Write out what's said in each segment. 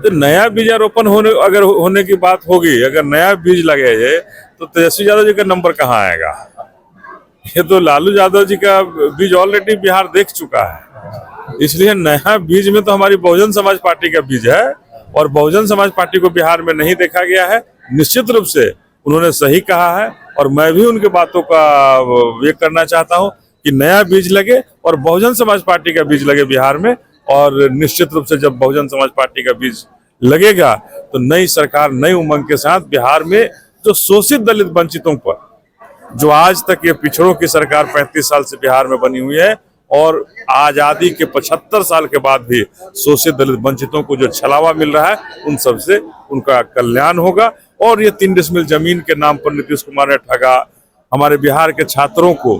तो नया बीजारोपण होने की बात होगी, अगर नया बीज लगे है तो तेजस्वी यादव जी का नंबर कहाँ आएगा? ये तो लालू यादव जी का बीज ऑलरेडी बिहार देख चुका है। इसलिए नया बीज में तो हमारी बहुजन समाज पार्टी का बीज है, और बहुजन समाज पार्टी को बिहार में नहीं देखा गया है। निश्चित रूप से उन्होंने सही कहा है, और मैं भी उनके बातों का ये करना चाहता हूं कि नया बीज लगे और बहुजन समाज पार्टी का बीज लगे बिहार में। और निश्चित रूप से जब बहुजन समाज पार्टी का बीज लगेगा तो नई सरकार नई उमंग के साथ बिहार में जो शोषित दलित वंचितों पर, जो आज तक ये पिछड़ों की सरकार 35 साल से बिहार में बनी हुई है, और आजादी के 75 साल के बाद भी शोषित दलित वंचितों को जो छलावा मिल रहा है, उन सबसे उनका कल्याण होगा। और ये 3 डिसमिल जमीन के नाम पर नीतीश कुमार ने ठगा, हमारे बिहार के छात्रों को,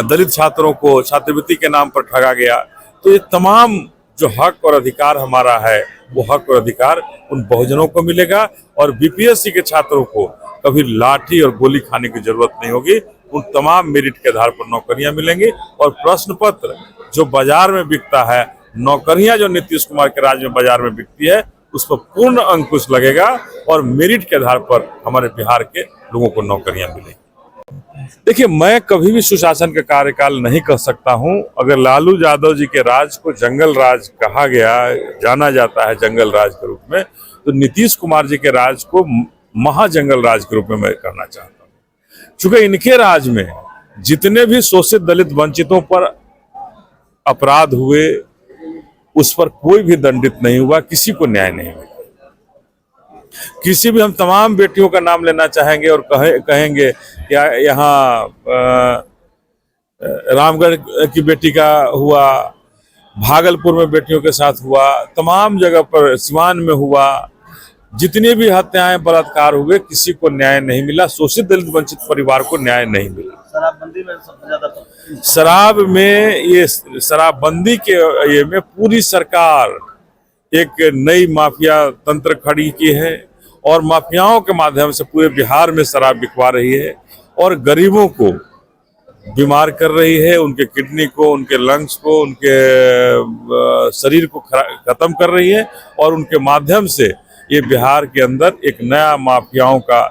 दलित छात्रों को छात्रवृत्ति के नाम पर ठगा गया। तो ये तमाम जो हक और अधिकार हमारा है, वो हक और अधिकार उन बहुजनों को मिलेगा, और बीपीएससी के छात्रों को कभी लाठी और गोली खाने की जरूरत नहीं होगी। उन तमाम मेरिट के आधार पर नौकरियां मिलेंगी, और प्रश्न पत्र जो बाजार में बिकता है, नौकरियां जो नीतीश कुमार के राज में बाजार में बिकती है, उस पर पूर्ण अंकुश लगेगा, और मेरिट के आधार पर हमारे बिहार के लोगों को नौकरियां मिलेंगी। देखिए, मैं कभी भी सुशासन का कार्यकाल नहीं कह सकता हूं। अगर लालू यादव जी के राज को जंगल राज कहा गया, जाना जाता है जंगल राज के रूप में, तो नीतीश कुमार जी के राज को महाजंगल राज के रूप में मैं करना चाहता हूं। चूंकि इनके राज में जितने भी शोषित दलित वंचितों पर अपराध हुए, उस पर कोई भी दंडित नहीं हुआ, किसी को न्याय नहीं मिला। किसी भी, हम तमाम बेटियों का नाम लेना चाहेंगे और कहेंगे कि यहाँ रामगढ़ की बेटी का हुआ, भागलपुर में बेटियों के साथ हुआ, तमाम जगह पर, सिवान में हुआ, जितनी भी हत्याएं बलात्कार हुए, किसी को न्याय नहीं मिला। शोषित दलित वंचित परिवार को न्याय नहीं मिला। शराबबंदी में सबसे ज्यादा, शराब में, ये शराबबंदी के ये में पूरी सरकार एक नई माफिया तंत्र खड़ी की है, और माफियाओं के माध्यम से पूरे बिहार में शराब बिकवा रही है, और गरीबों को बीमार कर रही है, उनके किडनी को, उनके लंग्स को, उनके शरीर को खत्म कर रही है, और उनके माध्यम से ये बिहार के अंदर एक नया माफियाओं का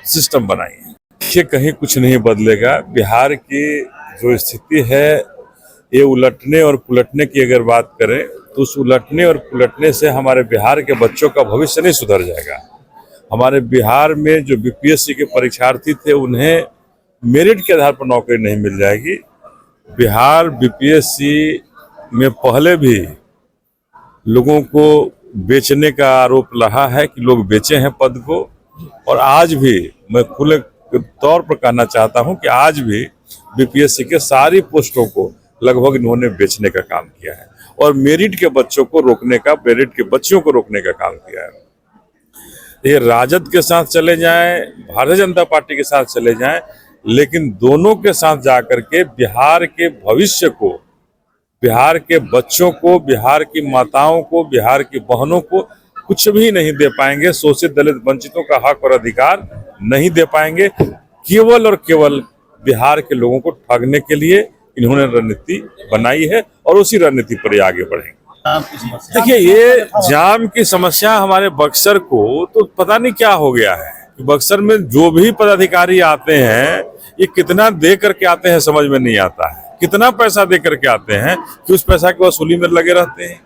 सिस्टम बनाई है। ये कहीं कुछ नहीं बदलेगा। बिहार की जो स्थिति है, ये उलटने और पुलटने की अगर बात करें, तो उस उलटने और पुलटने से हमारे बिहार के बच्चों का भविष्य नहीं सुधर जाएगा। हमारे बिहार में जो बीपीएससी के परीक्षार्थी थे, उन्हें मेरिट के आधार पर नौकरी नहीं मिल जाएगी। बिहार बीपीएससी में पहले भी लोगों को बेचने का आरोप रहा है कि लोग बेचे हैं पद को, और आज भी मैं खुले तौर पर कहना चाहता हूं कि आज भी बीपीएससी के सारी पोस्टों को लगभग इन्होंने बेचने का काम किया है, और मेरिट के बच्चों को रोकने का, मेरिट के बच्चों को रोकने का काम किया है। ये राजद के साथ चले जाएं, भारतीय जनता पार्टी के साथ चले जाएं, लेकिन दोनों के साथ जाकर के बिहार के भविष्य को, बिहार के बच्चों को, बिहार की माताओं को, बिहार की बहनों को कुछ भी नहीं दे पाएंगे। शोषित दलित वंचितों का हक और अधिकार नहीं दे पाएंगे। केवल और केवल बिहार के लोगों को ठगने के लिए इन्होंने रणनीति बनाई है, और उसी रणनीति पर ही आगे बढ़ेंगे। देखिए, ये जाम की समस्या हमारे बक्सर को तो पता नहीं क्या हो गया है। बक्सर में जो भी पदाधिकारी आते हैं, ये कितना दे करके आते हैं समझ में नहीं आता है। कितना पैसा दे करके आते हैं कि उस पैसा की वसूली में लगे रहते हैं।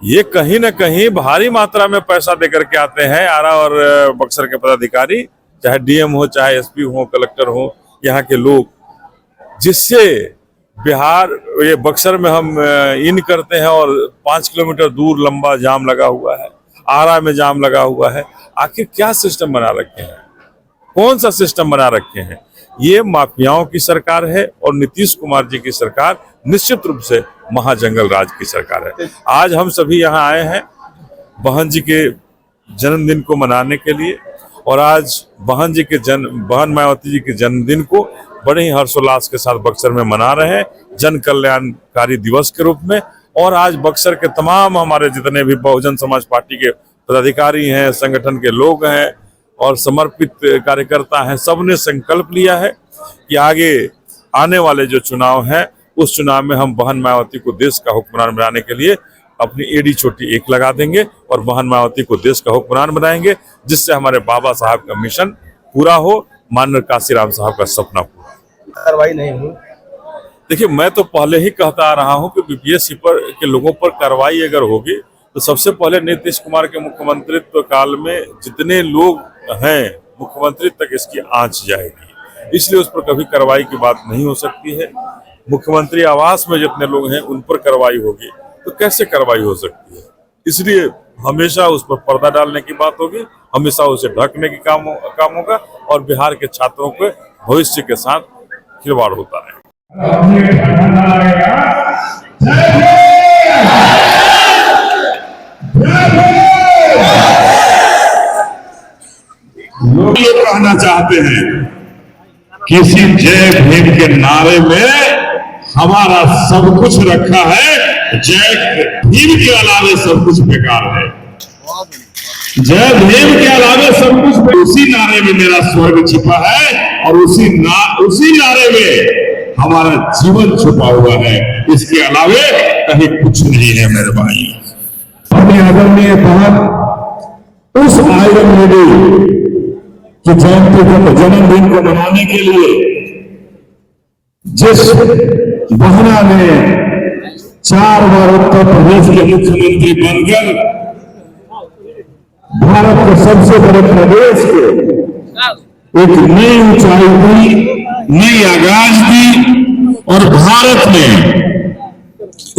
ये कहीं ना कहीं भारी मात्रा में पैसा दे करके आते हैं आरा और बक्सर के पदाधिकारी, चाहे डीएम हो, चाहे एसपी हो, कलेक्टर हो, यहाँ के लोग, जिससे बिहार, ये बक्सर में हम इन करते हैं और 5 किलोमीटर दूर लंबा जाम लगा हुआ है, आरा में जाम लगा हुआ है। आखिर क्या सिस्टम बना रखे हैं? कौन सा सिस्टम बना रखे हैं? ये माफियाओं की सरकार है, और नीतीश कुमार जी की सरकार निश्चित रूप से महाजंगल राज की सरकार है। आज हम सभी यहाँ आए हैं बहन जी के जन्मदिन को मनाने के लिए, और आज बहन मायावती जी के जन्मदिन को बड़े ही हर्षोल्लास के साथ बक्सर में मना रहे हैं, जन कल्याणकारी दिवस के रूप में। और आज बक्सर के तमाम हमारे जितने भी बहुजन समाज पार्टी के पदाधिकारी हैं, संगठन के लोग हैं और समर्पित कार्यकर्ता हैं, सबने संकल्प लिया है कि आगे आने वाले जो चुनाव हैं, उस चुनाव में हम बहन मायावती को देश का हुक्मरान बनाने के लिए अपनी एडी चोटी एक लगा देंगे और बहन मायावती को देश का हुक्मरान बनाएंगे, जिससे हमारे बाबा साहब का मिशन पूरा हो, माननीय काशीराम साहब का सपना पूरा। कार्रवाई नहीं हुई। देखिए, मैं तो पहले ही कहता आ रहा हूं कि बीपीएससी पर के लोगों पर कार्रवाई अगर होगी तो सबसे पहले नीतीश कुमार के मुख्यमंत्रित्व काल में जितने लोग हैं मुख्यमंत्री तक इसकी आंच जाएगी, इसलिए उस पर कभी कार्रवाई की बात नहीं हो सकती है। मुख्यमंत्री आवास में जितने लोग हैं उन पर कार्रवाई होगी तो कैसे कार्रवाई हो सकती है, इसलिए हमेशा उस पर पर्दा डालने की बात होगी, हमेशा उसे ढकने की काम होगा और बिहार के छात्रों के भविष्य के साथ खिलवाड़ होता है। लोग ये कहना चाहते हैं किसी जय भीम के नारे में हमारा सब कुछ रखा है, जय भीम के अलावे सब कुछ बेकार है। जय भीम के अलावे सब कुछ, उसी नारे में मेरा स्वर्ग छिपा है और उसी नारे में हमारा जीवन छुपा हुआ है, इसके अलावे कहीं कुछ नहीं है मेरे भाई। अपने आदरणीय बहन उस आयरन लेडी की जयंती को, जन्मदिन को मनाने के लिए जिस बहना ने 4 बार उत्तर प्रदेश के मुख्यमंत्री बनकर भारत के सबसे बड़े प्रदेश को एक नई ऊंचाई दी, नई आगाज दी और भारत में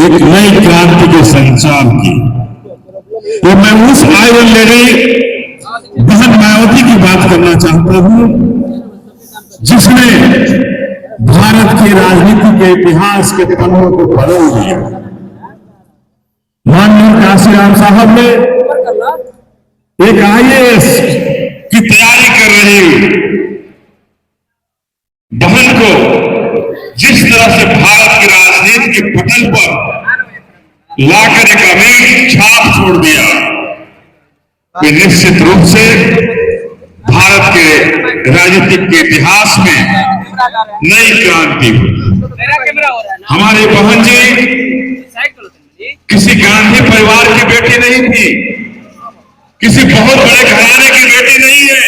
एक नई क्रांति के संचार की। तो मैं उस आयरन लेडी बहन मायावती की बात करना चाहता हूं, जिसने भारत की राजनीति के इतिहास के पन्नों को बदल दिया। माननीय काशीराम साहब ने एक IAS की तैयारी कर रही बहन को जिस तरह से भारत की राजनीति के पटल पर लाकर एक अमीर छाप छोड़ दिया, वे निश्चित रूप से भारत के राजनीतिक के इतिहास में नई क्रांति हुई। हमारी बहन जी किसी गांधी परिवार की बेटी नहीं थी, किसी बहुत बड़े घराने की बेटी नहीं है,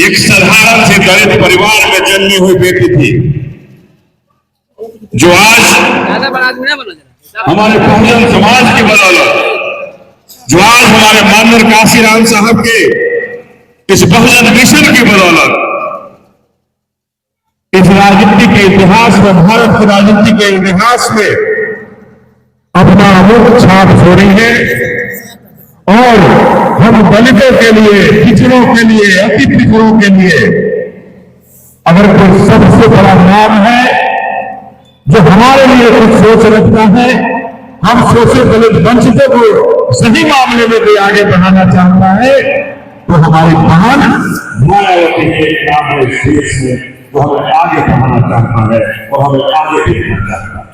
एक साधारण से दलित परिवार में जन्मी हुई बेटी थी, जो आज हमारे बहुजन समाज की बदौलत, जो आज हमारे माननीय काशीराम साहब के इस बहुजन मिशन की बदौलत इस राजनीति के इतिहास में, भारत की राजनीति के इतिहास में अपना अमूल्य छाप छोड़ी है। और हम दलितों के लिए, पिछड़ों के लिए, अति पिछड़ों के लिए अगर कोई सबसे बड़ा नाम है जो हमारे लिए कुछ सोच रखता है, हम सोचे दलित वंचितों को सही मामले में भी आगे बढ़ाना चाहता है, तो हमारी बहन मायावती के काम है इस देश में, वो हमें आगे बढ़ाना चाहता है और हमें आगे देखना चाहता है।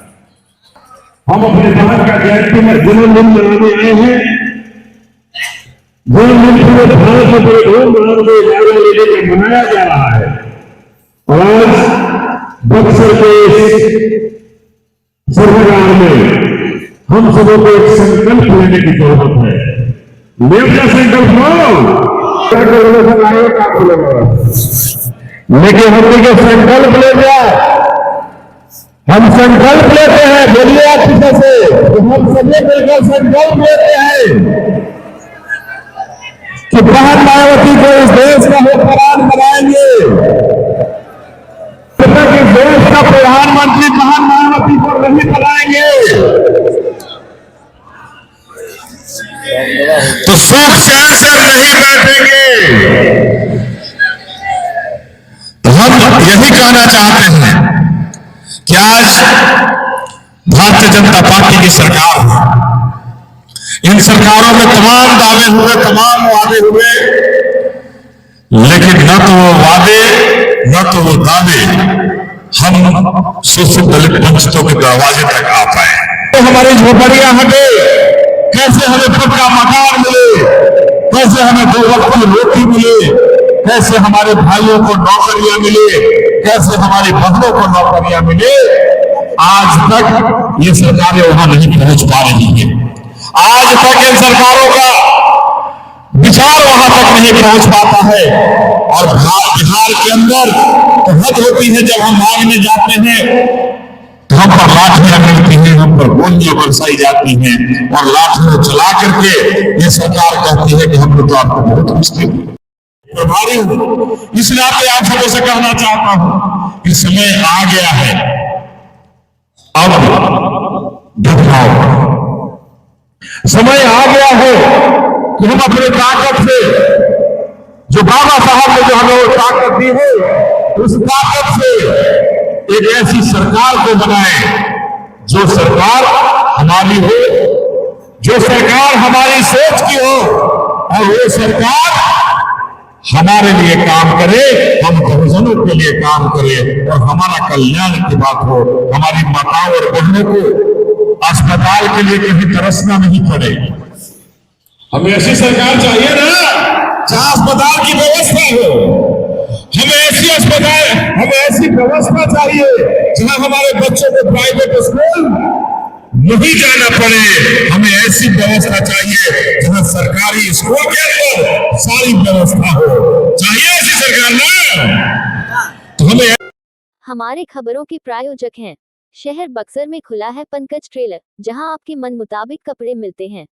हम अपने बहन का जयंती में जन्मदिन मनाने आए हैं। जन्मदिन पूरे भारत में बड़े धूमधाम से मनाया जा रहा है और आज बक्सर के सरकार में हम सबों को एक संकल्प लेने की जरूरत है। लेकर संकल्प लेकिन हमने जो संकल्प ले लिया, हम संकल्प लेते हैं, बोलिए आप किसी से, तो हम सभी मिलकर संकल्प लेते हैं कि बहन मायावती को इस देश का हुक्मरान बनाएंगे, इस देश का प्रधानमंत्री बहन मायावती को नहीं बनाएंगे तो सुख चैन से नहीं बैठेंगे। तो हम यही कहना चाहते हैं कि आज भारतीय जनता पार्टी की सरकार है, इन सरकारों में तमाम दावे हुए, तमाम वादे हुए, लेकिन न तो वो वादे न तो वो दावे हम शोषित दलित वंचितों के दरवाजे तक आ पाए। तो हमारी झोपड़ियां हटे, कैसे हमें पक्का मकान मिले, कैसे हमें 2 वक्त की रोटी मिले, कैसे हमारे भाइयों को नौकरियां मिले, कैसे हमारी बहनों को नौकरियां मिले, आज तक ये सरकारें वहां नहीं पहुंच पा रही है। आज तक इन सरकारों का विचार वहां तक नहीं पहुंच पाता है। और बिहार के अंदर तो हद होती है, जब हम मांगने जाते हैं तो हम पर लाठियां मिलती हैं, हम पर गोलियां बरसाई जाती हैं और लाठियां चला करके ये सरकार कहती है कि हमने तो आपको बहुत मुश्किल प्रभारी हूं। इस नाते आप सबों से कहना चाहता हूं कि समय आ गया है, अब दिखाओ। समय आ गया है कि हम अपने ताकत से, जो बाबा साहब ने जो हमें वो ताकत दी है, उस ताकत से एक ऐसी सरकार को बनाए जो सरकार हमारी हो, जो सरकार हमारी सोच की हो और वो सरकार हमारे लिए काम करे, हम बहुजनों के लिए काम करे और हमारा कल्याण की बात हो। हमारी माताओं और बहनों को अस्पताल के लिए कहीं तरसना नहीं पड़े। हमें ऐसी सरकार चाहिए ना जहां अस्पताल की व्यवस्था हो। हमें ऐसी अस्पताल, हमें ऐसी व्यवस्था चाहिए जहां हमारे बच्चों को प्राइवेट स्कूल नहीं जाना पड़े। हमें ऐसी व्यवस्था चाहिए जहां सरकारी स्कूल के अंदर सारी व्यवस्था हो। चाहिए ऐसी सरकार ना, तो हमें। हमारे खबरों के प्रायोजक हैं शहर बक्सर में खुला है पंकज टेलर, जहां आपके मन मुताबिक कपड़े मिलते हैं।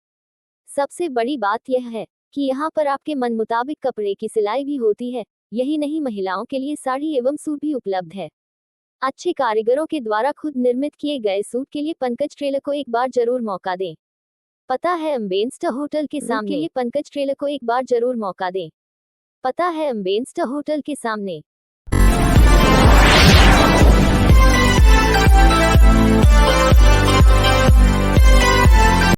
सबसे बड़ी बात यह है कि यहां पर आपके मन मुताबिक कपड़े की सिलाई भी होती है। यही नहीं, महिलाओं के लिए साड़ी एवं सूट भी उपलब्ध है। अच्छे कारीगरों के द्वारा खुद निर्मित किए गए सूट के लिए पंकज टेलर को एक बार जरूर मौका दें। पता है अम्बेस्टर होटल के सामने, पंकज टेलर को एक बार जरूर मौका दें। पता है अम्बेस्टर होटल के सामने।